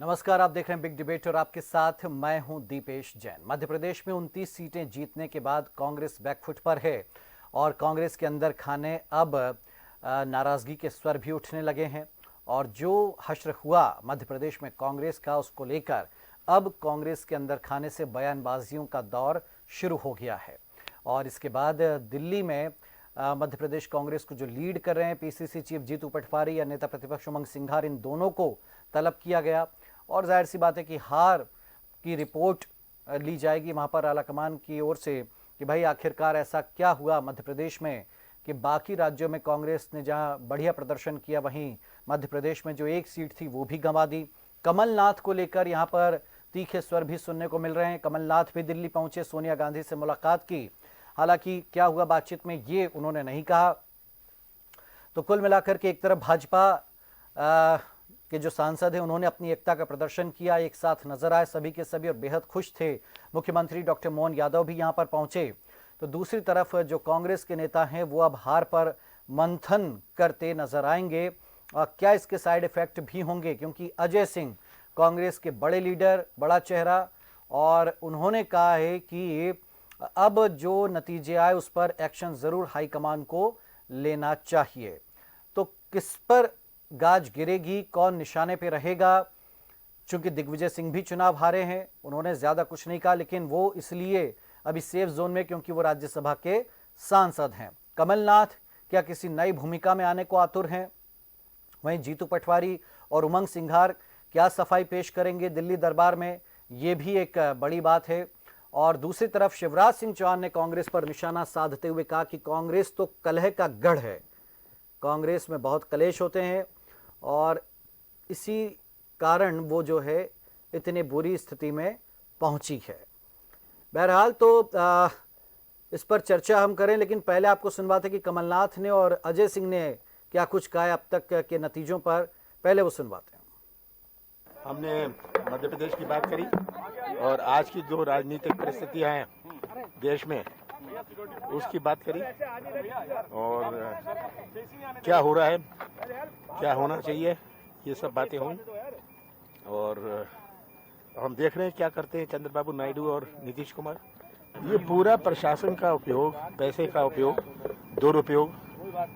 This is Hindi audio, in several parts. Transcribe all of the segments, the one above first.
नमस्कार, आप देख रहे हैं बिग डिबेट और आपके साथ मैं हूं दीपेश जैन। मध्य प्रदेश में 29 सीटें जीतने के बाद कांग्रेस बैकफुट पर है और कांग्रेस के अंदर खाने अब नाराजगी के स्वर भी उठने लगे हैं और जो हश्र हुआ मध्य प्रदेश में कांग्रेस का, उसको लेकर अब कांग्रेस के अंदर खाने से बयानबाजियों का दौर शुरू हो गया है। और इसके बाद दिल्ली में मध्य प्रदेश कांग्रेस को जो लीड कर रहे हैं पीसीसी चीफ जीतू पटवारी या नेता प्रतिपक्ष उमंग सिंघार, इन दोनों को तलब किया गया और जाहिर सी बात है कि हार की रिपोर्ट ली जाएगी वहाँ पर आलाकमान की ओर से कि भाई आखिरकार ऐसा क्या हुआ मध्य प्रदेश में कि बाकी राज्यों में कांग्रेस ने जहाँ बढ़िया प्रदर्शन किया वहीं मध्य प्रदेश में जो एक सीट थी वो भी गंवा दी। कमलनाथ को लेकर यहाँ पर तीखे स्वर भी सुनने को मिल रहे हैं। कमलनाथ भी दिल्ली पहुंचे, सोनिया गांधी से मुलाकात की। हालांकि क्या हुआ बातचीत में ये उन्होंने नहीं कहा। तो कुल मिलाकर के एक तरफ भाजपा के जो सांसद हैं उन्होंने अपनी एकता का प्रदर्शन किया, एक साथ नजर आए सभी के सभी और बेहद खुश थे। मुख्यमंत्री डॉक्टर मोहन यादव भी यहां पर पहुंचे। तो दूसरी तरफ जो कांग्रेस के नेता हैं वो अब हार पर मंथन करते नजर आएंगे और क्या इसके साइड इफेक्ट भी होंगे, क्योंकि अजय सिंह कांग्रेस के बड़े लीडर, बड़ा चेहरा, और उन्होंने कहा है कि अब जो नतीजे आए उस पर एक्शन जरूर हाईकमान को लेना चाहिए। तो किस पर गाज गिरेगी, कौन निशाने पे रहेगा? चूंकि दिग्विजय सिंह भी चुनाव हारे हैं, उन्होंने ज्यादा कुछ नहीं कहा, लेकिन वो इसलिए अभी सेफ जोन में क्योंकि वो राज्यसभा के सांसद हैं। कमलनाथ क्या किसी नई भूमिका में आने को आतुर हैं? वहीं जीतू पटवारी और उमंग सिंघार क्या सफाई पेश करेंगे दिल्ली दरबार में, ये भी एक बड़ी बात है। और दूसरी तरफ शिवराज सिंह चौहान ने कांग्रेस पर निशाना साधते हुए कहा कि कांग्रेस तो कलह का गढ़ है, कांग्रेस में बहुत कलेश होते हैं और इसी कारण वो जो है इतनी बुरी स्थिति में पहुंची है। बहरहाल तो इस पर चर्चा हम करें, लेकिन पहले आपको सुनवाते कि कमलनाथ ने और अजय सिंह ने क्या कुछ कहा अब तक के नतीजों पर। पहले वो सुनवाते हैं। हमने मध्य प्रदेश की बात करी और आज की जो राजनीतिक परिस्थितियां हैं देश में उसकी बात करी और क्या हो रहा है, क्या होना चाहिए, ये सब बातें हुई। और हम देख रहे हैं क्या करते हैं चंद्रबाबू नायडू और नीतीश कुमार। ये पूरा प्रशासन का उपयोग, पैसे का उपयोग, दुरुपयोग,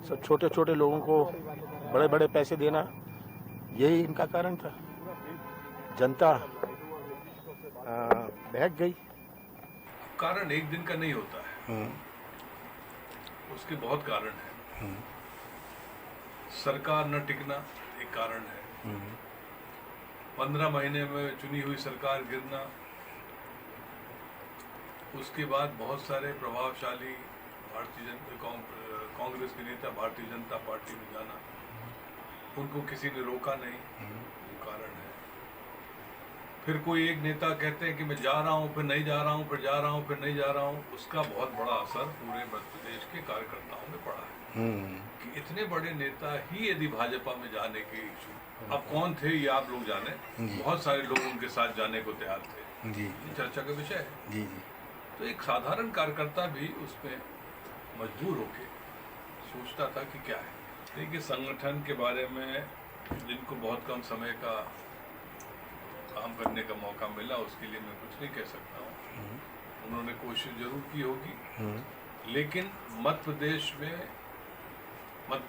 सब छोटे छोटे लोगों को बड़े बड़े पैसे देना, यही इनका कारण था। जनता बहक गई। कारण एक दिन का नहीं होता है, उसके बहुत कारण है। सरकार न टिकना एक कारण है, 15 महीने में चुनी हुई सरकार गिरना, उसके बाद बहुत सारे प्रभावशाली कांग्रेस के नेता भारतीय जनता पार्टी में जाना, उनको किसी ने रोका नहीं, वो कारण है। फिर कोई एक नेता कहते हैं कि मैं जा रहा हूं, फिर नहीं जा रहा हूं, फिर जा रहा हूं, फिर नहीं जा रहा हूं, उसका बहुत बड़ा असर पूरे मध्य प्रदेश के कार्यकर्ताओं में पड़ा है कि इतने बड़े नेता ही यदि भाजपा में जाने के इच्छुक, अब कौन थे ये आप लोग जाने, बहुत सारे लोग उनके साथ जाने को तैयार थे, ये चर्चा का विषय है। तो एक साधारण कार्यकर्ता भी उसमें मजबूर होके सोचता था कि क्या है। देखिए, संगठन के बारे में जिनको बहुत कम समय का काम करने का मौका मिला उसके लिए मैं कुछ नहीं कह सकता हूँ। उन्होंने कोशिश जरूर की होगी, लेकिन मध्य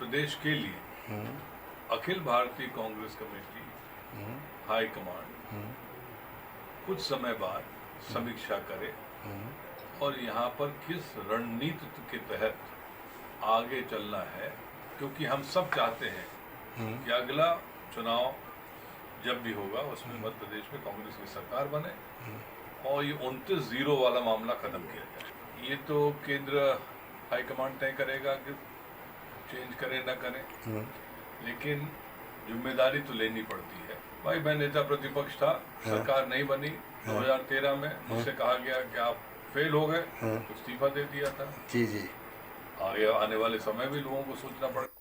प्रदेश के लिए Akhil Bharatiya Congress committee, high command कुछ समय बाद समीक्षा करे और यहाँ पर किस रणनीति के तहत आगे चलना है, क्योंकि हम सब चाहते हैं कि अगला चुनाव जब भी होगा उसमें मध्य प्रदेश में कांग्रेस की सरकार बने और ये 29-0 वाला मामला खत्म किया जाए। ये तो केंद्र हाईकमांड तय करेगा कि चेंज करें ना करें, लेकिन जिम्मेदारी तो लेनी पड़ती है। भाई, मैं नेता प्रतिपक्ष था, सरकार नहीं बनी 2013 में, मुझसे कहा गया कि आप फेल हो गए, तो इस्तीफा दे दिया था। जी आगे आने वाले समय भी लोगों को सोचना पड़ेगा।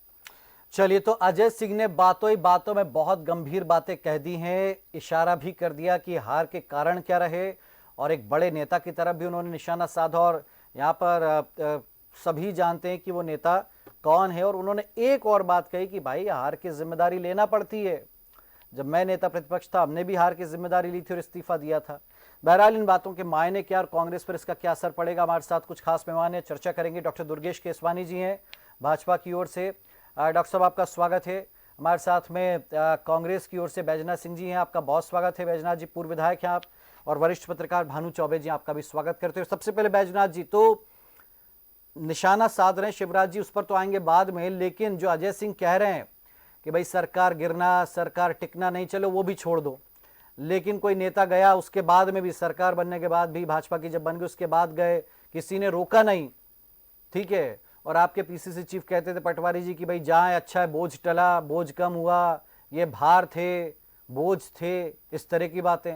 चलिए, तो अजय सिंह ने बातों ही बातों में बहुत गंभीर बातें कह दी हैं, इशारा भी कर दिया कि हार के कारण क्या रहे और एक बड़े नेता की तरफ भी उन्होंने निशाना साधा और यहाँ पर सभी जानते हैं कि वो नेता कौन है। और उन्होंने एक और बात कही कि भाई हार की जिम्मेदारी लेना पड़ती है, जब मैं नेता प्रतिपक्ष था हमने भी हार की जिम्मेदारी ली थी और इस्तीफा दिया था। बहरहाल इन बातों के मायने क्या और कांग्रेस पर इसका क्या असर पड़ेगा, हमारे साथ कुछ खास मेहमान है, चर्चा करेंगे। डॉक्टर दुर्गेश केसवानी जी हैं भाजपा की ओर से। डॉक्टर साहब आपका स्वागत है। हमारे साथ में कांग्रेस की ओर से बैजनाथ सिंह जी हैं, आपका बहुत स्वागत है। बैजनाथ जी पूर्व विधायक हैं आप, और वरिष्ठ पत्रकार भानु चौबे जी आपका भी स्वागत करते हैं। सबसे पहले बैजनाथ जी, तो निशाना साध रहे हैं शिवराज जी, उस पर तो आएंगे बाद में, लेकिन जो अजय सिंह कह रहे हैं कि भाई सरकार गिरना सरकार टिकना नहीं, चलो वो भी छोड़ दो, लेकिन कोई नेता गया उसके बाद में भी, सरकार बनने के बाद भी, भाजपा की जब बन गई उसके बाद गए, किसी ने रोका नहीं, ठीक है। और आपके पीसीसी चीफ कहते थे पटवारी जी कि भाई जाए अच्छा है, बोझ टला, बोझ कम हुआ, ये भार थे, बोझ थे, इस तरह की बातें।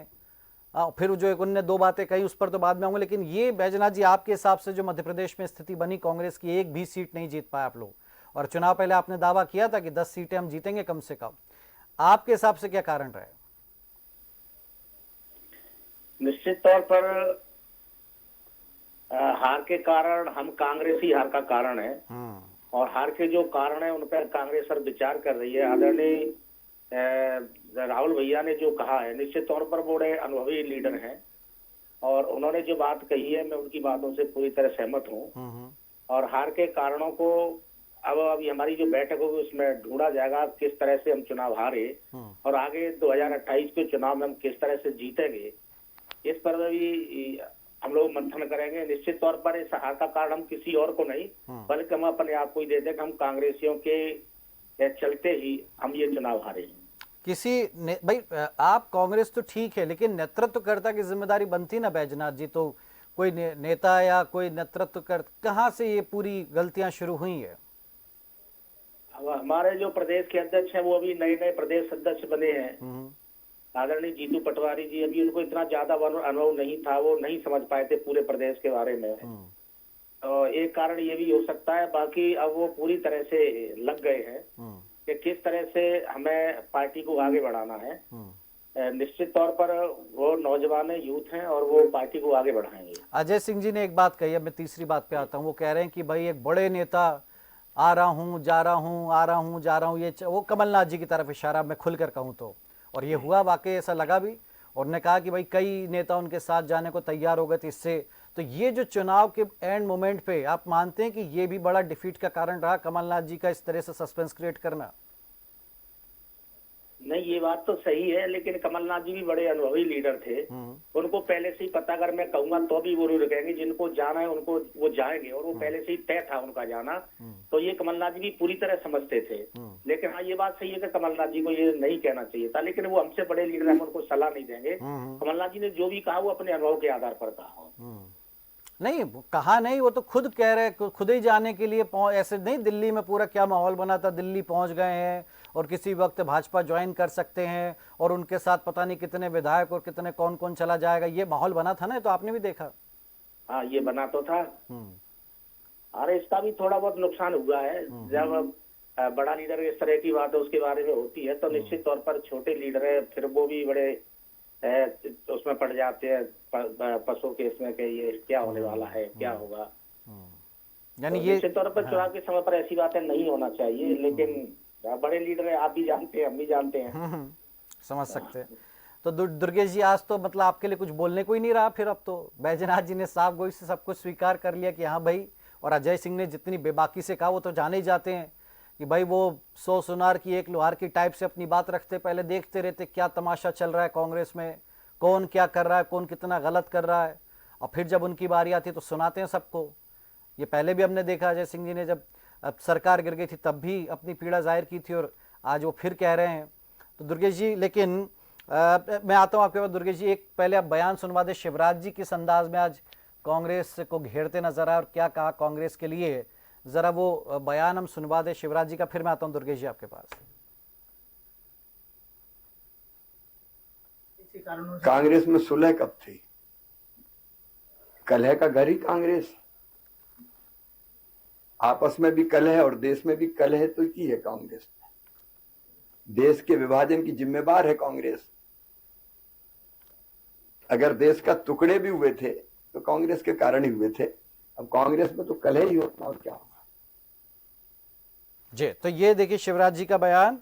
फिर जो एक उनने दो बातें कही उस पर तो बाद में आऊंगा, लेकिन ये बैजनाथ जी आपके हिसाब से जो मध्य प्रदेश में स्थिति बनी, कांग्रेस की एक भी सीट नहीं जीत पाए आप लोग, और चुनाव पहले आपने दावा किया था कि 10 सीटें हम जीतेंगे कम से कम, आपके हिसाब से क्या कारण रहे? निश्चित तौर पर हार के कारण हम कांग्रेस ही हार का कारण है, और हार के जो कारण है उन पर कांग्रेस सर विचार कर रही है। आदरणीय राहुल भैया ने जो कहा है, निश्चित तौर पर वो बड़े अनुभवी लीडर हैं, और उन्होंने जो बात कही है मैं उनकी बातों से पूरी तरह सहमत हूँ। और हार के कारणों को अब अभी हमारी जो बैठक होगी उसमें ढूंढा जाएगा किस तरह से हम चुनाव हारे, और आगे 2028 के चुनाव में हम किस तरह से जीतेंगे, इस पर भी हम लोग मंथन करेंगे। निश्चित तौर पर इस हार का कारण हम किसी और को नहीं बल्कि हम अपने आप को ही देते हैं कि हम कांग्रेसियों के चलते ही हम ये चुनाव हारे हैं। भाई आप कांग्रेस तो ठीक है, लेकिन नेतृत्वकर्ता की जिम्मेदारी बनती ना बैजनाथ जी, तो कोई नेता या कोई नेतृत्व कहाँ से ये पूरी गलतियां शुरू हुई है? अब हमारे जो प्रदेश के अध्यक्ष हैं वो अभी नए नए प्रदेश अध्यक्ष बने हैं, आदरणीय जीतू पटवारी जी, अभी उनको इतना ज्यादा अनुभव नहीं था, वो नहीं समझ पाए थे पूरे प्रदेश के बारे में। तो एक कारण ये भी हो सकता है, बाकी अब वो पूरी तरह से लग गए हैं कि किस तरह से हमें पार्टी को आगे बढ़ाना है। निश्चित तौर पर वो नौजवान है, यूथ हैं, और वो पार्टी को आगे बढ़ाएंगे। अजय सिंह जी ने एक बात कही, अब मैं तीसरी बात पे आता हूँ। वो कह रहे हैं कि भाई एक बड़े नेता आ रहा हूँ जा रहा हूँ, आ रहा हूँ जा रहा हूँ, ये वो कमलनाथ जी की तरफ इशारा मैं खुलकर कहूँ तो, और ये हुआ वाकई ऐसा लगा भी, और उन्होंने कहा कि भाई कई नेता उनके साथ जाने को तैयार हो गए थे। इससे तो ये जो चुनाव के एंड मोमेंट पे आप मानते हैं कि ये भी बड़ा डिफीट का कारण रहा, कमलनाथ जी का इस तरह से सस्पेंस क्रिएट करना? नहीं, ये बात तो सही है, लेकिन कमलनाथ जी भी बड़े अनुभवी लीडर थे, उनको पहले से ही पता, अगर मैं कहूंगा तो भी वो रुकेंगे, जिनको जाना है उनको वो जाएंगे, और वो पहले से ही तय था उनका जाना। तो ये कमलनाथ जी भी पूरी तरह समझते थे। लेकिन हाँ, ये बात सही है कि कमलनाथ जी को ये नहीं कहना चाहिए था, लेकिन वो हमसे बड़े लीडर, हम उनको सलाह नहीं देंगे। कमलनाथ जी ने जो भी कहा वो अपने अनुभव के आधार पर कहा। नहीं कहा नहीं, वो तो खुद कह रहे, खुद ही जाने के लिए ऐसे नहीं, दिल्ली में पूरा क्या माहौल बना था, दिल्ली पहुंच गए हैं और किसी वक्त भाजपा ज्वाइन कर सकते हैं, और उनके साथ पता नहीं कितने विधायक और कितने कौन कौन चला जाएगा, ये माहौल बना था ना, तो आपने भी देखा। हाँ, ये बना तो था। अरे इसका भी थोड़ा बहुत नुकसान हुआ है, जब बड़ा लीडर इस तरह की बात है उसके बारे में होती है, तो निश्चित तौर पर छोटे लीडर है फिर वो भी बड़े उसमें पड़ जाते हैं, पशु के इसमें कि ये क्या होने वाला है, क्या होगा। यानी तो ये निश्चित तौर पर चुनाव के समय पर ऐसी बातें नहीं होना चाहिए, लेकिन बड़े लीडर है, आप भी जानते हैं, हम भी जानते हैं। समझ सकते हैं। तो दुर्गेश जी, आज तो मतलब आपके लिए कुछ बोलने को ही नहीं रहा फिर, अब तो बैजनाथ जी ने साफ गोई से सब कुछ स्वीकार कर लिया कि हाँ भाई, और अजय सिंह ने जितनी बेबाकी से कहा वो तो जाने ही जाते हैं कि भाई वो 100 सुनार की एक लोहार की टाइप से अपनी बात रखते, पहले देखते रहते क्या तमाशा चल रहा है कांग्रेस में, कौन क्या कर रहा है, कौन कितना गलत कर रहा है, और फिर जब उनकी बारी आती है तो सुनाते हैं सबको। ये पहले भी हमने देखा, अजय सिंह जी ने जब अब सरकार गिर गई थी तब भी अपनी पीड़ा जाहिर की थी, और आज वो फिर कह रहे हैं। तो दुर्गेश जी, लेकिन मैं आता हूँ आपके पास। दुर्गेश जी, एक पहले आप बयान सुनवा दे, शिवराज जी किस अंदाज में आज कांग्रेस को घेरते नजर आए और क्या कहा कांग्रेस के लिए, जरा वो बयान हम सुनवा दे शिवराज जी का, फिर मैं आता हूँ दुर्गेश जी आपके पास। कांग्रेस में सुलह कब थी? कलह का घर ही कांग्रेस, आपस में भी कलह और देश में भी कलह तो की है कांग्रेस ने। देश के विभाजन की जिम्मेदार है कांग्रेस। अगर देश का टुकड़े भी हुए थे तो कांग्रेस के कारण ही हुए थे। अब कांग्रेस में तो कलह ही होता और क्या होगा। जी, तो ये देखिए शिवराज जी का बयान।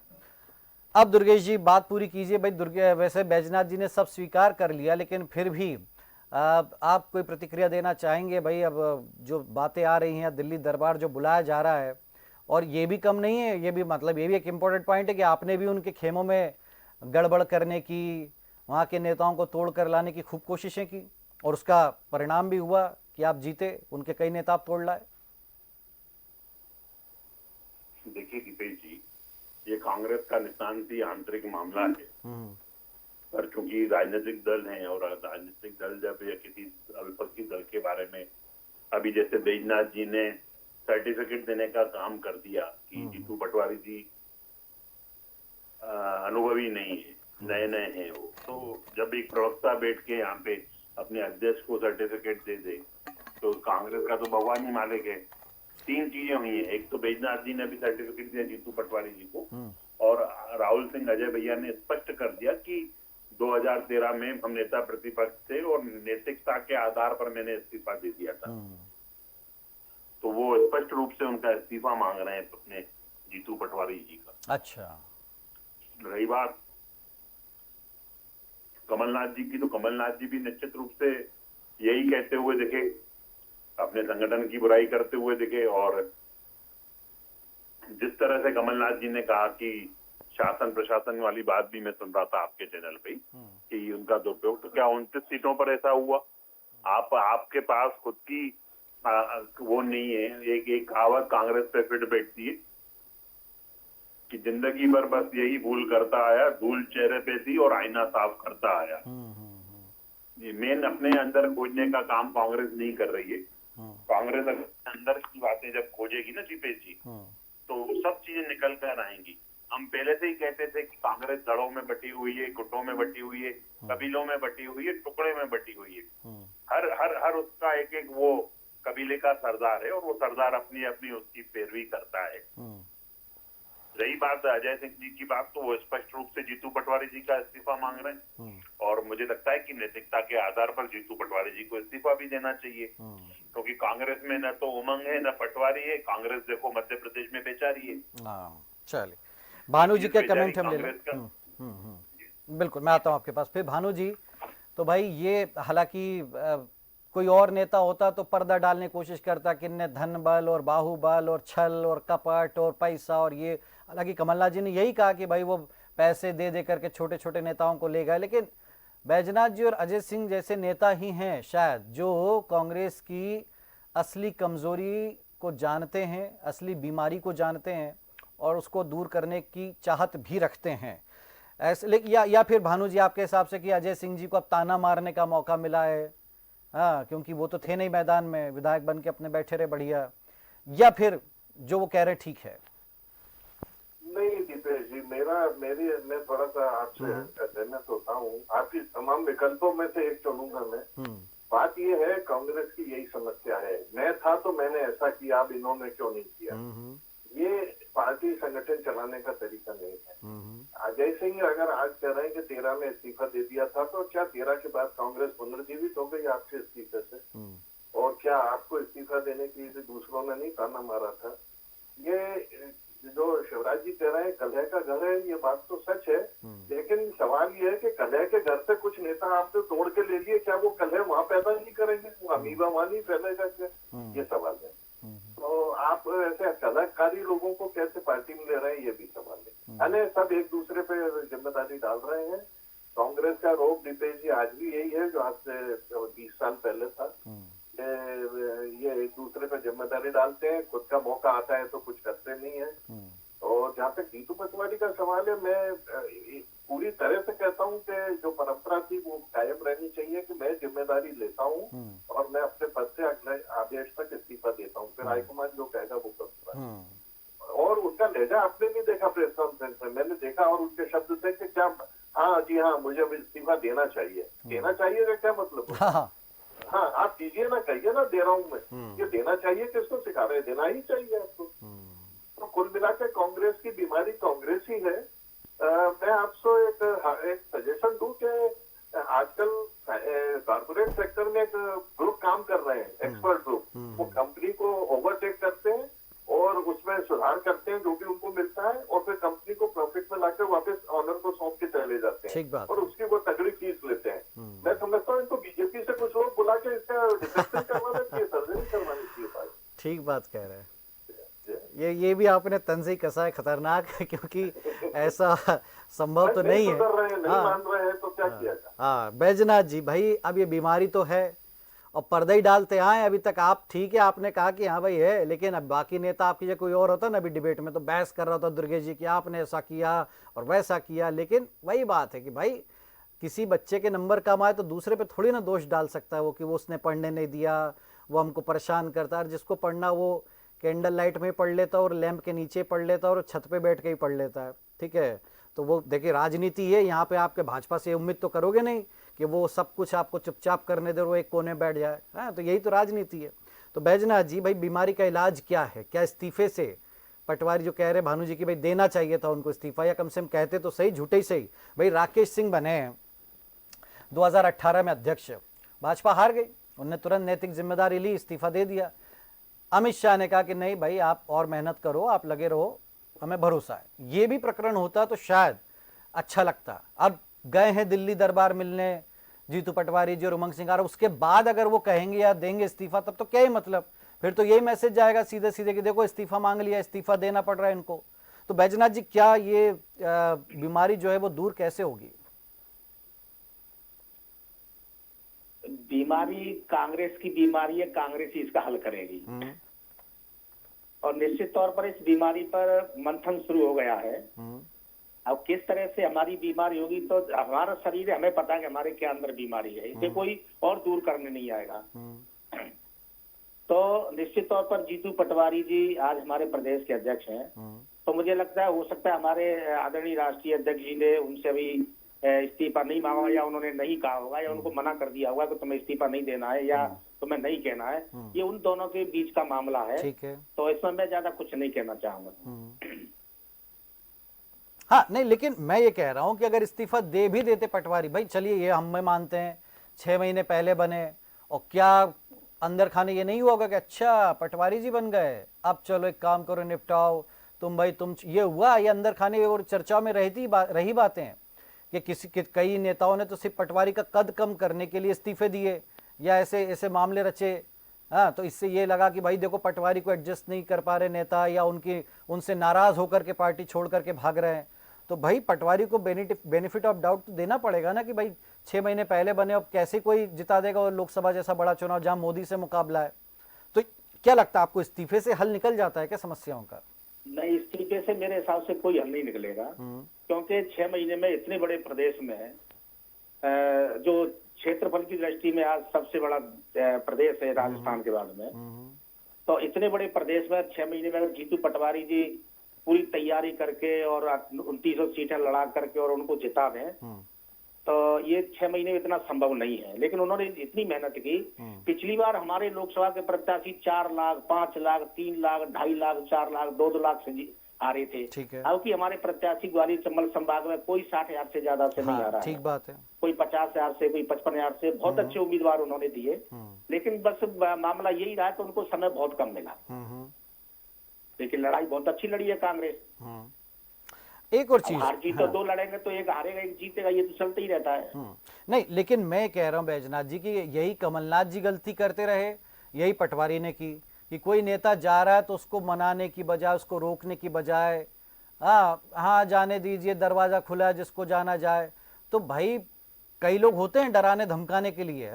अब दुर्गेश जी बात पूरी कीजिए भाई। वैसे बैजनाथ जी ने सब स्वीकार कर लिया, लेकिन फिर भी आप कोई प्रतिक्रिया देना चाहेंगे भाई? अब जो बातें आ रही हैं, दिल्ली दरबार जो बुलाया जा रहा है, और ये भी कम नहीं है, ये भी मतलब ये भी एक इम्पोर्टेंट पॉइंट है कि आपने भी उनके खेमों में गड़बड़ करने की, वहाँ के नेताओं को तोड़ कर लाने की खूब कोशिशें की, और उसका परिणाम भी हुआ कि आप जीते, उनके कई नेता आप तोड़ लाए। देखिए दीपेश जी, ये कांग्रेस का नितांती आंतरिक मामला है, पर चूंकि राजनीतिक दल हैं और राजनीतिक दल जब या किसी विपक्षी दल के बारे में, अभी जैसे बैजनाथ जी ने सर्टिफिकेट देने का काम कर दिया कि जीतू पटवारी जी अनुभवी नहीं है, नए नए हैं वो, तो जब एक प्रवक्ता बैठ के यहाँ पे अपने अध्यक्ष को सर्टिफिकेट दे दे तो कांग्रेस का तो भगवान ही मालिक है। तीन चीजें हुई हैं, एक तो बैजनाथ जी ने भी सर्टिफिकेट दिया जीतू पटवारी जी को, और राहुल सिंह अजय भैया ने स्पष्ट कर दिया कि 2013 में हम नेता प्रतिपक्ष थे और नैतिकता के आधार पर मैंने इस्तीफा दे दिया था। तो वो स्पष्ट रूप से उनका इस्तीफा मांग रहे हैं अपने जीतू पटवारी जी का। अच्छा, रही बात कमलनाथ जी की, तो कमलनाथ जी भी निश्चित रूप से यही कहते हुए दिखे, अपने संगठन की बुराई करते हुए दिखे, और जिस तरह से कमलनाथ जी ने कहा कि शासन प्रशासन वाली बात भी मैं सुन रहा था आपके चैनल पे कि उनका दुरुपयोग, तो क्या 29 सीटों पर ऐसा हुआ? आपके पास खुद की वो नहीं है। एक कहावत कांग्रेस पे फिट बैठती है कि जिंदगी भर बस यही भूल करता आया, धूल चेहरे पे थी और आईना साफ करता आया। ये मेन अपने अंदर खोजने का काम कांग्रेस नहीं कर रही है। कांग्रेस अंदर की बातें जब खोजेगी ना दीपेश जी, तो सब चीजें निकल कर आएंगी। हम पहले से ही कहते थे कि कांग्रेस दड़ों में बटी हुई है, गुटों में बटी हुई है, कबीलों में बटी हुई है, टुकड़े में बटी हुई है। हर उसका एक एक वो कबीले का सरदार है और वो सरदार अपनी अपनी उसकी पैरवी करता है। रही बात अजय सिंह जी की बात, तो वो स्पष्ट रूप से जीतू पटवारी जी का इस्तीफा मांग रहे हैं, और मुझे लगता है कि नैतिकता के आधार पर जीतू पटवारी जी को इस्तीफा भी देना चाहिए, क्योंकि कांग्रेस में न तो उमंग है न पटवारी है। कांग्रेस देखो मध्य प्रदेश में बेचारी है। चलिए, भानु जी के कमेंट हम ले कांग्रेस का बिल्कुल, मैं आता हूं आपके पास फिर। भानु जी, तो भाई ये हालांकि कोई और नेता होता तो पर्दा डालने की कोशिश करता कि इनने धन बल और बाहुबल और छल और कपट और पैसा और ये, हालांकि कमलनाथ जी ने यही कहा कि भाई वो पैसे दे दे करके छोटे छोटे नेताओं को ले गए, लेकिन बैजनाथ जी और अजय सिंह जैसे नेता ही हैं शायद जो कांग्रेस की असली कमजोरी को जानते हैं, असली बीमारी को जानते हैं और उसको दूर करने की चाहत भी रखते हैं ऐसे। या फिर भानु जी आपके हिसाब से कि अजय सिंह जी को अब ताना मारने का मौका मिला है, हाँ, क्योंकि वो तो थे नहीं मैदान में, विधायक बन के अपने बैठे रहे बढ़िया, या फिर जो वो कह रहे ठीक है? नहीं दीपेश जी, मैं थोड़ा सा आपसे सहमत होता हूँ। आपकी तमाम विकल्पों में से एक चुनूंगा मैं। बात ये है, कांग्रेस की यही समस्या है, मैं था तो मैंने ऐसा किया, अब इन्होंने क्यों नहीं किया। ये पार्टी संगठन चलाने का तरीका नहीं है। अजय सिंह अगर आज कह रहे हैं कि 13 में इस्तीफा दे दिया था, तो क्या 13 के बाद कांग्रेस पुनर्जीवित हो गई आपके इस्तीफे से? और क्या आपको इस्तीफा देने के लिए दूसरों ने नहीं ताना मारा था? ये जो शिवराज जी कह रहे हैं कलह का घर है, ये बात तो सच है, लेकिन सवाल ये है कि कलह के घर से कुछ नेता आपसे तोड़ के ले लिए, क्या वो कलह वहां पैदा नहीं करेंगे? वो अमीबा वहां नहीं फैलेगा क्या? ये सवाल है। तो आप ऐसे कलहकारी लोगों को कैसे पार्टी में ले रहे हैं, ये भी सवाल है। यानी सब एक दूसरे पे जिम्मेदारी डाल रहे हैं। कांग्रेस का रोग दीपेश जी आज भी यही है जो आज से 20 साल पहले था। ये एक दूसरे पे जिम्मेदारी डालते हैं, खुद का मौका आता है तो कुछ करते नहीं है। और जहाँ तक जीतू पटवारी का सवाल है, मैं पूरी तरह से कहता हूँ कि जो परंपरा थी वो कायम रहनी चाहिए कि मैं जिम्मेदारी लेता हूँ और मैं अपने पद से अगले आदेश तक इस्तीफा देता हूँ, फिर हाईकमान जो कहेगा वो करूँगा। और उसका लहजा आपने नहीं देखा प्रेस कॉन्फ्रेंस में, मैंने देखा, और उनके शब्द थे कि क्या हाँ जी हाँ मुझे अब इस्तीफा देना चाहिए। देना चाहिए का क्या मतलब? हाँ आप दीजिए ना, कहिए ना दे रहा हूँ मैं। ये देना चाहिए किसको सिखा रहे हैं? देना ही चाहिए आपको। तो कुल मिला के कांग्रेस की बीमारी कांग्रेस ही है। मैं आपको एक सजेशन दूं कि आजकल कॉर्पोरेट सेक्टर में एक ग्रुप काम कर रहे हैं, एक्सपर्ट ग्रुप। वो कंपनी को ओवरटेक करते हैं और उसमें सुधार करते हैं जो भी उनको मिलता है, और फिर कंपनी को प्रॉफिट में लाकर वापस ऑनर को सौंप के चले जाते हैं, ठीक बात और उसकी वो तगड़ी फीस लेते हैं। मैं समझता हूँ इनको बीजेपी से कुछ लोग बुला के इसका डिफेक्शन करवाना चाहिए, सर्जरी करवानी चाहिए भाई। ठीक बात कह रहे हैं। ये भी आपने तंजी कसा है, खतरनाक है, क्योंकि ऐसा संभव तो नहीं है। सुधर रहे हैं, नहीं मान रहे हैं तो क्या किया जाए। हाँ बैजनाथ जी, भाई अब ये बीमारी तो है और पर्दा ही डालते आए अभी तक। आप ठीक है, आपने कहा कि हाँ भाई है, लेकिन अब बाकी नेता आपकी जगह कोई और होता ना, अभी डिबेट में तो बहस कर रहा था दुर्गेश जी कि आपने ऐसा किया और वैसा किया। लेकिन वही बात है कि भाई किसी बच्चे के नंबर कम आए तो दूसरे पे थोड़ी ना दोष डाल सकता है वो कि वो उसने पढ़ने नहीं दिया, वो हमको परेशान करता है। जिसको पढ़ना वो कैंडल लाइट में पढ़ लेता और लैंप के नीचे पढ़ लेता और छत पे बैठ के ही पढ़ लेता है, ठीक है। तो वो देखिए राजनीति है, यहाँ पे आपके भाजपा से उम्मीद तो करोगे नहीं कि वो सब कुछ आपको चुपचाप करने दे, वो एक कोने बैठ जाए। हाँ, तो यही तो राजनीति है। तो बैजनाथ जी भाई, बीमारी का इलाज क्या है? क्या इस्तीफे से पटवारी जो कह रहे भानु जी की भाई देना चाहिए था उनको इस्तीफा, या कम से कम कहते तो सही, झूठे ही सही। भाई राकेश सिंह बने 2018 में अध्यक्ष, भाजपा हार गई, उन्होंने तुरंत नैतिक जिम्मेदारी ली, इस्तीफा दे दिया। अमित शाह ने कहा कि नहीं भाई आप और मेहनत करो, आप लगे रहो, हमें भरोसा है। ये भी प्रकरण होता तो शायद अच्छा लगता। अब गए हैं दिल्ली दरबार मिलने जीतू पटवारी जी और उमंग सिंह, उसके बाद अगर वो कहेंगे या देंगे इस्तीफा, तब तो क्या ही मतलब, फिर तो यही मैसेज जाएगा सीधे सीधे कि देखो इस्तीफा मांग लिया, इस्तीफा देना पड़ रहा है इनको। तो बैजनाथ जी, क्या ये बीमारी जो है वो दूर कैसे होगी? बीमारी कांग्रेस की बीमारी है, कांग्रेस ही इसका हल करेगी। और निश्चित तौर पर इस बीमारी पर मंथन शुरू हो गया है। अब किस तरह से हमारी बीमारी होगी, तो हमारा शरीर है, हमें पता है कि हमारे क्या अंदर बीमारी है, इसे कोई और दूर करने नहीं आएगा। तो निश्चित तौर पर जीतू पटवारी जी आज हमारे प्रदेश के अध्यक्ष हैं, तो मुझे लगता है हो सकता है हमारे आदरणीय राष्ट्रीय अध्यक्ष जी ने उनसे अभी इस्तीफा नहीं मांगा, या उन्होंने नहीं कहा होगा, या उनको मना कर दिया होगा कि तुम्हें इस्तीफा नहीं देना है या तुम्हें नहीं कहना है। ये उन दोनों के बीच का मामला है, ठीक है। तो इसमें मैं ज्यादा कुछ नहीं कहना चाहूंगा। हाँ नहीं, लेकिन मैं ये कह रहा हूं कि अगर इस्तीफा दे भी देते पटवारी, भाई चलिए ये हम में मानते हैं 6 महीने पहले बने, और क्या अंदर खाने ये नहीं हुआ कि अच्छा पटवारी जी बन गए, अब चलो एक काम करो निपटाओ तुम भाई, तुम ये हुआ, ये अंदर खाने और चर्चाओं में रही बातें हैं कि कई नेताओं ने तो सिर्फ पटवारी का कद कम करने के लिए इस्तीफे दिए या ऐसे ऐसे मामले रचे। हाँ, तो इससे ये लगा कि भाई देखो पटवारी को एडजस्ट नहीं कर पा रहे नेता, या उनसे नाराज होकर के पार्टी छोड़ करके भाग रहे हैं। तो भाई पटवारी को बेनिफिट ऑफ डाउट तो देना पड़ेगा ना कि भाई 6 महीने पहले बने, अब कैसे कोई जिता देगा और लोकसभा जैसा बड़ा चुनाव जहां मोदी से मुकाबला है। तो क्या लगता है आपको, इस्तीफे से हल निकल जाता है क्या समस्याओं का? नहीं, इस्तीफे से मेरे हिसाब से कोई हल नहीं निकलेगा, क्योंकि 6 महीने में इतने बड़े प्रदेश में जो क्षेत्रफल की दृष्टि में आज सबसे बड़ा प्रदेश है राजस्थान के बाद में, तो इतने बड़े प्रदेश में 6 महीने में अगर जीतू पटवारी जी पूरी तैयारी करके और 2900 सीटें लड़ा करके और उनको जिता दें, तो ये 6 महीने में इतना संभव नहीं है। लेकिन उन्होंने इतनी मेहनत की, पिछली बार हमारे लोकसभा के प्रत्याशी 4 लाख, 5 लाख, 3 लाख, 2.5 लाख, 4 लाख, 2 लाख से आ रहे थे। अब कि हमारे प्रत्याशी ग्वालियर चंबल संभाग में कोई 60,000 से ज्यादा से नहीं आ रहा है। ठीक बात है। कोई 50,000 से, कोई 55,000 से, बहुत अच्छे उम्मीदवार उन्होंने दिए, लेकिन बस मामला यही रहा कि उनको समय बहुत कम मिला। लेकिन लड़ाई बहुत अच्छी लड़ी है कांग्रेस। एक और चीज, हार जीत तो 2 लड़ेंगे, तो एक हारेगा एक जीतेगा, ये तो चलता ही रहता है। नहीं, लेकिन मैं कह रहा हूं बैजनाथ जी कि यही कमलनाथ जी गलती करते रहे, यही पटवारी ने की कि कोई नेता जा रहा है तो उसको मनाने की बजाय, उसको रोकने की बजाय, हाँ जाने दीजिए, दरवाजा खुला है, जिसको जाना जाए। तो भाई कई लोग होते हैं डराने धमकाने के लिए,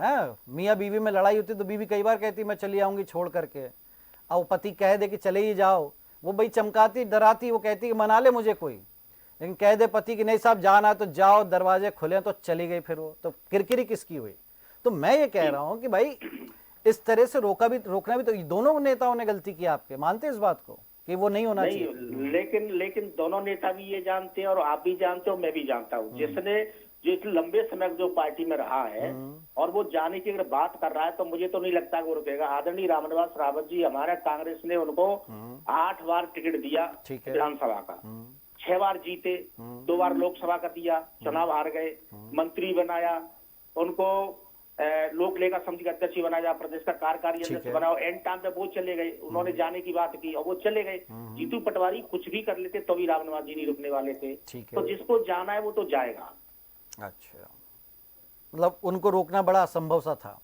मियाँ बीवी में लड़ाई होती तो बीवी कई बार कहती मैं चली आऊंगी छोड़ करके, अब पति कह दे कि चले ही जाओ, वो भाई चमकाती डराती, वो कहती कि मना ले मुझे कोई, लेकिन कह दे पति कि नहीं साहब जाना तो जाओ, दरवाजे खुले तो चली गई, फिर वो तो किरकिरी किसकी हुई। तो मैं ये कह रहा हूं कि भाई इस तरह से रोकना भी तो दोनों नेताओं ने गलती की, आपके मानते हैं इस बात को कि वो नहीं होना चाहिए? लेकिन दोनों नेता भी ये जानते हैं और आप भी जानते हो, मैं भी जानता हूँ, जिसने जो इतने लंबे समय जो पार्टी में रहा है और वो जाने की अगर बात कर रहा है, तो मुझे तो नहीं लगता कि वो रुकेगा। आदरणीय रामनिवास रावत जी, हमारे कांग्रेस ने उनको 8 बार टिकट दिया विधानसभा का, 6 बार जीते, 2 बार लोकसभा का दिया, चुनाव हार गए, मंत्री बनाया, उनको लोक लेखा समिति का अध्यक्ष ही बनाया जाए, प्रदेश का कार्यकारी ठीक अध्यक्ष है। बनाओ। एंड टाइम पे वो चले गए, उन्होंने जाने की बात की और वो चले गए। जीतू पटवारी कुछ भी कर लेते तो भी राम निवास जी नहीं रुकने वाले थे। ठीक है। तो जिसको जाना है वो तो जाएगा। अच्छा, मतलब उनको रोकना बड़ा असंभव सा था।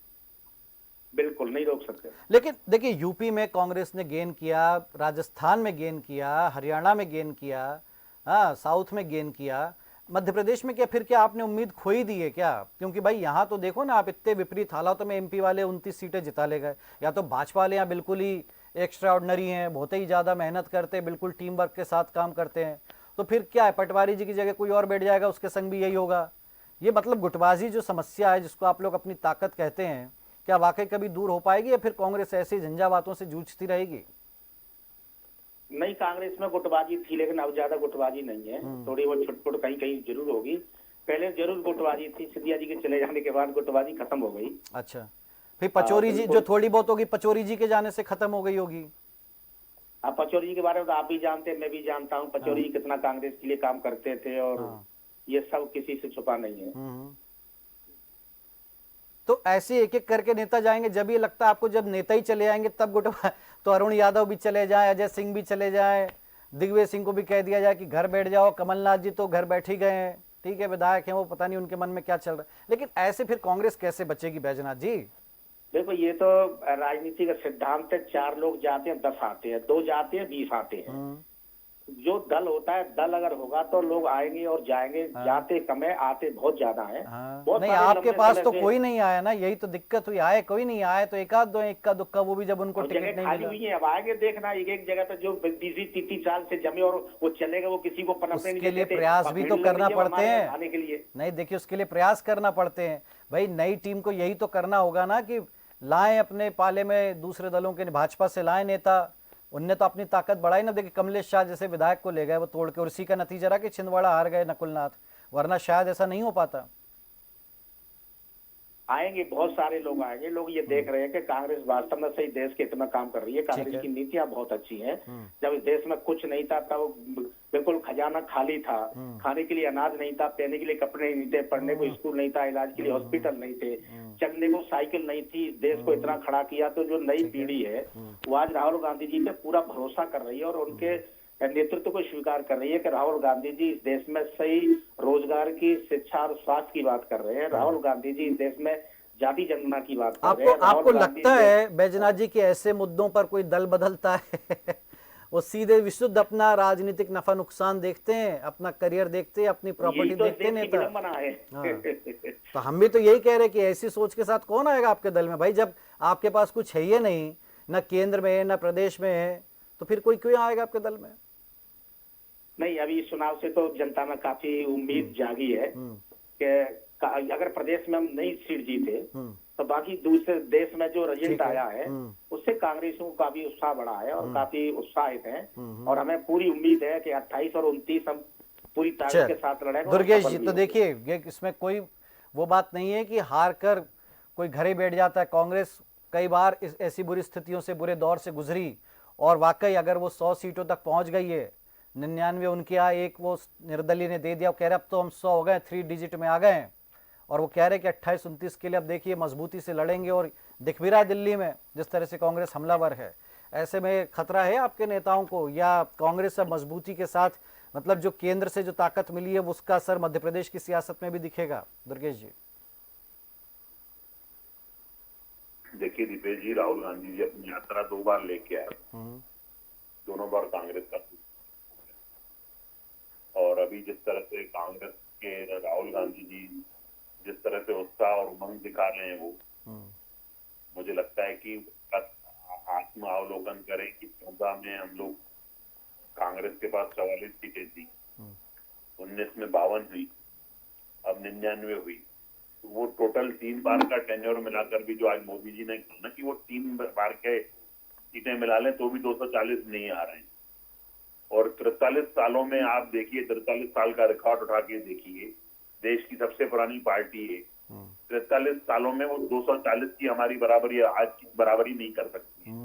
बिल्कुल नहीं रोक सकते। लेकिन देखिए, यूपी में कांग्रेस ने गेन किया, राजस्थान में गेन किया, हरियाणा में गेन किया, हाँ, साउथ में गेन किया, मध्य प्रदेश में क्या फिर क्या आपने उम्मीद खोई दी है क्या? क्योंकि भाई यहाँ तो देखो ना, आप इतने विपरीत हालातों में एमपी वाले 29 सीटें जिता ले गए। या तो भाजपा वाले यहाँ बिल्कुल ही एक्स्ट्रा ऑर्डिनरी हैं, बहुत ही ज़्यादा मेहनत करते हैं, बिल्कुल टीम वर्क के साथ काम करते हैं। तो फिर क्या है, पटवारी जी की जगह कोई और बैठ जाएगा, उसके संग भी यही होगा। ये मतलब गुटबाजी जो समस्या है, जिसको आप लोग अपनी ताकत कहते हैं, क्या वाकई कभी दूर हो पाएगी या फिर कांग्रेस ऐसी झंझावातों से जूझती रहेगी? नहीं, कांग्रेस में गुटबाजी थी लेकिन अब ज्यादा गुटबाजी नहीं है। थोड़ी बहुत छुटपुट कहीं कहीं जरूर होगी। पहले जरूर गुटबाजी थी, सिंधिया जी के चले जाने के बाद गुटबाजी खत्म हो गई। अच्छा, फिर पचौरी जी बिल्कुल। जो थोड़ी बहुत होगी, पचौरी जी के जाने से खत्म हो गई होगी। अब पचौरी जी के बारे में तो आप भी जानते हैं, मैं भी जानता हूँ पचौरी जी कितना कांग्रेस के लिए काम करते थे और हाँ। ये सब किसी से छुपा नहीं है। तो ऐसे एक एक करके नेता जाएंगे, जब ये लगता है आपको, जब नेता ही चले जाएंगे तब गुटबा, तो अरुण यादव भी चले जाएं, अजय सिंह भी चले जाएं, दिग्विजय सिंह को भी कह दिया जाए कि घर बैठ जाओ, कमलनाथ जी तो घर बैठ ही गए हैं, ठीक है, विधायक हैं वो, पता नहीं उनके मन में क्या चल रहा है। लेकिन ऐसे फिर कांग्रेस कैसे बचेगी बैजनाथ जी? देखो, ये तो राजनीति का सिद्धांत है, 4 लोग जाते हैं 10 आते हैं, 2 जाते हैं 20 आते हैं। जो दल होता है, दल अगर होगा तो लोग आएंगे और जाएंगे। जाते कम है, आते बहुत ज्यादा है। हाँ। बहुत नहीं, सारे आपके लंबे पास समय तो से कोई नहीं आया ना, यही तो दिक्कत हुई। आए कोई नहीं, आए तो एक आध दो, इक्का दुक्का, वो भी जब उनको और टिकट जगह नहीं खाली मिला। हुई है। अब आएंगे, देखना एक एक जगह पे जो 20-30 साल से जमे और वो चलेगा, वो किसी को पनपने नहीं उसके लिए देते। प्रयास अब भी भीड़ तो लग करना रही है पड़ते हमारे हैं। आने के लिए। नहीं, देखिए, उसके लिए प्रयास करना पड़ते हैं भाई। नई टीम को यही तो करना होगा ना कि लाएं अपने पाले में दूसरे दलों के, भाजपा से लाएं नेता। उनने तो अपनी ताकत बढ़ाई ना। देखिए, कमलेश शाह जैसे विधायक को ले गए वो तोड़ के, और इसी का नतीजा रहा कि छिंदवाड़ा हार गए नकुलनाथ, वरना शायद ऐसा नहीं हो पाता। आएंगे, बहुत सारे लोग आएंगे। लोग ये देख रहे हैं कि कांग्रेस वास्तव में सही देश के हित में काम कर रही है। कांग्रेस की नीतियां बहुत अच्छी हैं। जब इस देश में कुछ नहीं था तब बिल्कुल खजाना खाली था। खाने के लिए अनाज नहीं था, पहनने के लिए कपड़े नहीं थे, पढ़ने को स्कूल नहीं था, इलाज के लिए हॉस्पिटल नहीं थे, चलने को साइकिल नहीं थी। देश को इतना खड़ा किया। तो जो नई पीढ़ी है वो आज राहुल गांधी जी पे पूरा भरोसा कर रही है और उनके नेतृत्व को स्वीकार कर रही है कि राहुल गांधी जी इस देश में सही रोजगार की, शिक्षा और स्वास्थ्य की बात कर रहे हैं। राहुल गांधी जी इस देश में जाति जनगणना की बात कर रहे हैं। आपको लगता है बैजनाथ जी कि ऐसे मुद्दों पर कोई दल बदलता है वो सीधे विशुद्ध अपना राजनीतिक नफा नुकसान देखते हैं, अपना करियर देखते हैं, अपनी प्रॉपर्टी देखते हैं नेता? है। तो हम भी तो यही कह रहे हैं कि ऐसी सोच के साथ कौन आएगा आपके दल में भाई? जब आपके पास कुछ है ही नहीं, ना केंद्र में है ना प्रदेश में है, तो फिर कोई क्यों आएगा आपके दल में? नहीं, अभी इस चुनाव से तो जनता में काफी उम्मीद जागी है कि अगर प्रदेश में हम नई सीट जीते तो बाकी दूसरे देश में जो रिजल्ट आया है उससे कांग्रेसियों का भी उत्साह बढ़ा है और काफी उत्साहित हैं। और हमें पूरी उम्मीद है कि 28 और 29 हम पूरी ताकत के साथ लड़ेंगे। दुर्गेश जी, तो देखिए, ये इसमें कोई वो बात नहीं है कि हार कर कोई घर ही बैठ जाता है। कांग्रेस कई बार इस ऐसी बुरी स्थितियों से, बुरे दौर से गुजरी और वाकई अगर वो 100 सीटों तक पहुंच गई है, 99 उनके यहाँ, एक वो निर्दलीय ने दे दिया, कह रहे अब तो हम 100 हो गए, 3 डिजिट में आ गए हैं, और वो कह रहे कि 28-29 के लिए अब देखिए मजबूती से लड़ेंगे। और दिख भी रहा है दिल्ली में जिस तरह से कांग्रेस हमलावर है। ऐसे में खतरा है आपके नेताओं को, या कांग्रेस अब मजबूती के साथ, मतलब जो केंद्र से जो ताकत मिली है उसका असर मध्य प्रदेश की सियासत में भी दिखेगा? दुर्गेश जी, देखिए दीपेश जी, राहुल गांधी जी अपनी यात्रा 2 बार लेके आए, दोनों बार कांग्रेस का, और अभी जिस तरह से कांग्रेस के राहुल गांधी जी जिस तरह से उत्साह और उमंग दिखा रहे हैं, वो मुझे लगता है कि आत्म अवलोकन करें कि 14 में हम लोग, कांग्रेस के पास 44 सीटें थी, 19 में 52 हुई, अब 99 हुई। तो वो टोटल 3 बार का टेन्योर मिलाकर भी, जो आज मोदी जी ने कहा ना कि वो 3 बार के सीटें मिला लें तो भी 240 नहीं आ रहे हैं। और 43 सालों में आप देखिए, 43 साल का रिकॉर्ड उठा के देखिए, देश की सबसे पुरानी पार्टी है, 43 सालों में वो 240 की हमारी बराबरी, आज की बराबरी नहीं कर सकती है।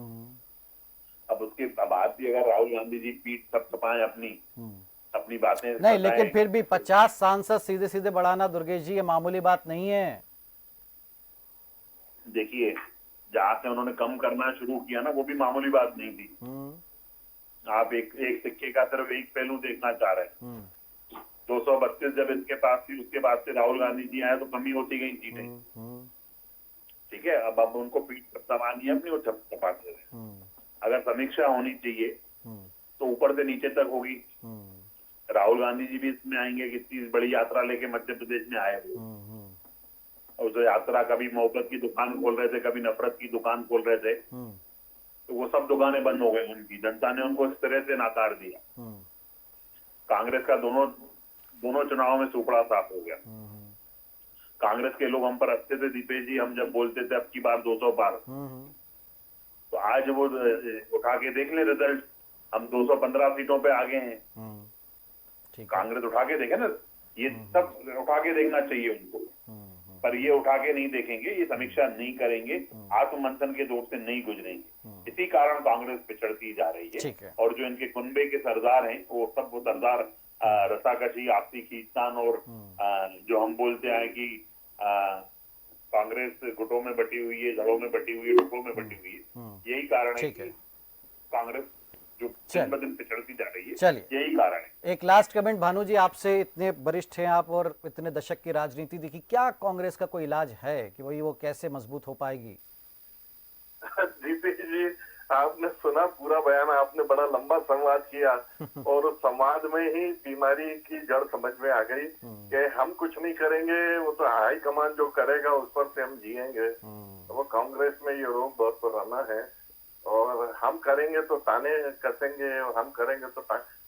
अब उसके बाद भी अगर राहुल गांधी जी पीठ थपथपाएं अपनी बातें नहीं, लेकिन फिर भी 50 सांसद सीधे सीधे बढ़ाना दुर्गेश जी, ये मामूली बात नहीं है। देखिए, जहां से उन्होंने कम करना शुरू किया ना, वो भी मामूली बात नहीं थी। आप एक सिक्के का सिर्फ एक पहलू देखना चाह रहे हैं। 232 जब इसके पास थी, उसके बाद से राहुल गांधी जी आए तो कमी होती गई सीटें। ठीक है, अब उनको पीठ समानी है अपनी, वो चपाते रहे। अगर समीक्षा होनी चाहिए तो ऊपर से नीचे तक होगी। राहुल गांधी जी भी इसमें आएंगे, कितनी बड़ी यात्रा लेके मध्य प्रदेश में आए हुए। और उस यात्रा कभी मोहब्बत की दुकान खोल रहे थे, कभी नफरत की दुकान खोल रहे थे, तो वो सब दुकानें बंद हो गई उनकी। जनता ने उनको इस तरह से नकार दिया। कांग्रेस का दोनों चुनावों में सुपड़ा साफ हो गया। कांग्रेस के लोग हम पर हंसते थे दीपेश जी, हम जब बोलते थे अब की बार 200 पार, तो आज वो उठा के देख ले रिजल्ट, हम 215 सीटों पे आगे हैं। कांग्रेस उठा के देखे ना, ये सब उठा के देखना चाहिए उनको, पर ये उठा के नहीं देखेंगे, ये समीक्षा नहीं करेंगे, आत्ममंथन के दौर से नहीं गुजरेंगे। इसी कारण कांग्रेस पिछड़ती जा रही है। और जो इनके कुनबे के सरदार हैं, वो सरदार रसाकशी, आपसी खींचतान और जो हम बोलते हैं कि कांग्रेस गुटों में बटी हुई है, धड़ों में बटी हुई है, टुकड़ों में बटी हुई है। यही कारण है कि कांग्रेस जो दिन ब दिन पिछड़ती जा रही है, यही कारण है। एक लास्ट कमेंट भानु जी आपसे, इतने वरिष्ठ हैं आप और इतने दशक की राजनीति देखी, क्या कांग्रेस का कोई इलाज है कि वो कैसे मजबूत हो पाएगी? दीपेश जी, आपने सुना पूरा बयान, आपने बड़ा लंबा संवाद किया और उस संवाद में ही बीमारी की जड़ समझ में आ गई कि हम कुछ नहीं करेंगे, वो तो हाई कमान जो करेगा उस पर से हम जिएंगे। तो वो कांग्रेस में ये रोग बहुत पुराना है और हम करेंगे तो ताने कसेंगे और हम करेंगे तो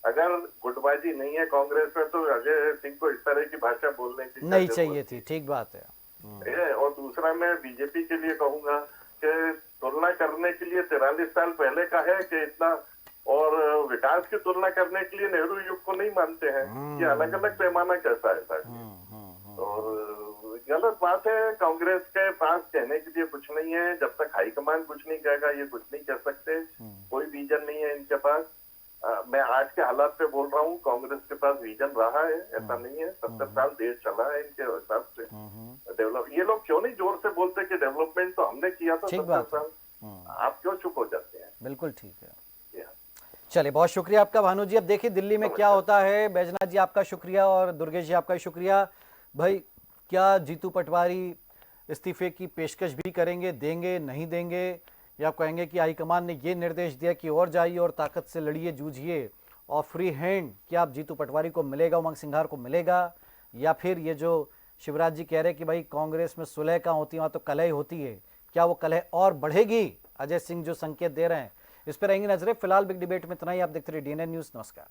अगर गुटबाजी नहीं है कांग्रेस में तो अजय सिंह को इस तरह की भाषा बोलने की नहीं चाहिए थी। ठीक बात है। और दूसरा मैं बीजेपी के लिए कहूंगा कि तुलना करने के लिए 43 साल पहले का है कि इतना, और विकास की तुलना करने के लिए नेहरू युग को नहीं मानते हैं। ये अलग अलग पैमाना कैसा है साहब, और गलत बात है। कांग्रेस के पास कहने के लिए कुछ नहीं है, जब तक हाईकमान कुछ नहीं कहेगा ये कुछ नहीं कह सकते। कोई विजन नहीं है इनके पास। मैं आज के हालात पे बोल रहा हूँ, कांग्रेस के पास विजन रहा है, ऐसा नहीं है। 70 साल देश चला है इनके हिसाब से डेवलप। ये लोग क्यों नहीं जोर से बोलते कि डेवलपमेंट तो हमने किया था 70 साल, आप क्यों चुप हो जाते हैं? बिल्कुल ठीक है। चलिए, बहुत शुक्रिया आपका भानु जी। अब देखिए दिल्ली में क्या होता है। बैजनाथ जी आपका शुक्रिया और दुर्गेश जी आपका शुक्रिया। भाई, क्या जीतू पटवारी इस्तीफे की पेशकश भी करेंगे, देंगे नहीं देंगे, या कहेंगे कि हाईकमान ने ये निर्देश दिया कि और जाइए और ताकत से लड़िए, जूझिए और फ्री हैंड क्या आप जीतू पटवारी को मिलेगा, उमंग सिंघार को मिलेगा, या फिर ये जो शिवराज जी कह रहे हैं कि भाई कांग्रेस में सुलह कहाँ होती है, वहाँ तो कलह होती है, क्या वो कलह और बढ़ेगी? अजय सिंह जो संकेत दे रहे हैं, इस पर रहेंगी नजरें। फिलहाल बिग डिबेट में इतना ही। आप देखते रहिए DNN न्यूज़। नमस्कार।